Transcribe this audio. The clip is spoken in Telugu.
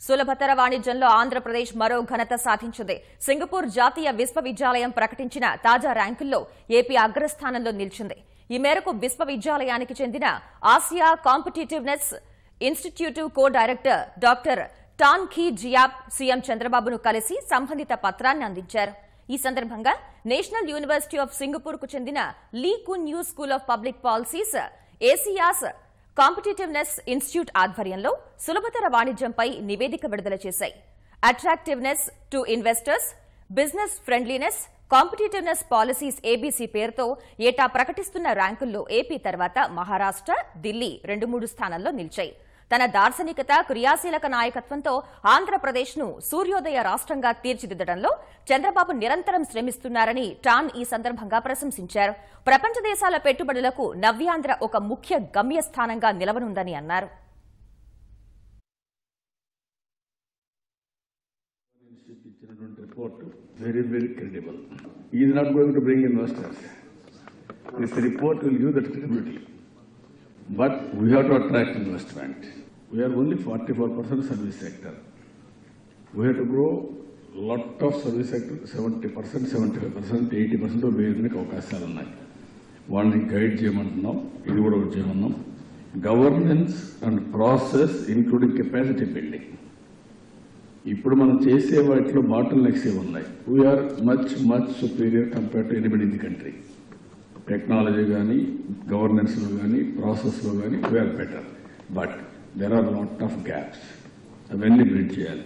సులభతర వాణిజ్యంలో ఆంధ్రప్రదేశ్ మరో ఘనత సాధించింది. సింగపూర్ జాతీయ విశ్వవిద్యాలయం ప్రకటించిన తాజా ర్యాంకుల్లో ఏపీ అగ్రస్థానంలో నిలిచింది. ఈ మేరకు విశ్వవిద్యాలయానికి చెందిన Asia competitiveness institute co director doctor Tan Khee Giap CM చంద్రబాబును కలిసి సంబంధిత పత్రాన్ని అందించారు. ఈ సందర్భంగా నేషనల్ యూనివర్సిటీ ఆఫ్ సింగపూర్ కు చెందిన Lee Kuan Yew school of public policies Asia's competitiveness institute ఆధ్వర్యంలో సులభతర వాణిజ్యంపై నివేదిక విడుదల చేశాయి. Attractiveness to investors, business friendliness, competitiveness policies ABC పేరుతో ఏటా ప్రకటిస్తున్న ర్యాంకుల్లో ఏపీ తర్వాత మహారాష్ట్ర, ఢిల్లీ 2-3 స్థానాల్లో నిలిచాయి. తన దార్శనికత, క్రియాశీలక నాయకత్వంతో ఆంధ్రప్రదేశ్ను సూర్యోదయ రాష్ట్రంగా తీర్చిదిద్దడంలో చంద్రబాబు నిరంతరం శ్రమిస్తున్నారని టాన్ ఈ సందర్భంగా ప్రశంసించారు. ప్రపంచ దేశాల పెట్టుబడులకు నవ్యాంధ్ర ఒక ముఖ్య గమ్యస్థానంగా నిలవనుందని అన్నారు. But we have to attract investment. We are only 44% service sector. We have to grow lot of service sector, 70%, 75%, 80% వేయడానికి అవకాశాలు ఉన్నాయి. వాళ్ళని గైడ్ చేయమంటున్నాం, ఇది కూడా చేయమన్నాం. Governance and process including capacity building. ఇప్పుడు మనం చేసే వాటిలో బాటిల్ నెక్స్ ఉన్నాయి. We are much superior compare to anybody in the country. Technology కానీ, గవర్నెన్స్లో కానీ, ప్రాసెస్లో కానీ we are better. But there are lot of gaps. అవన్నీ బ్రిడ్జ్ చేయాలి.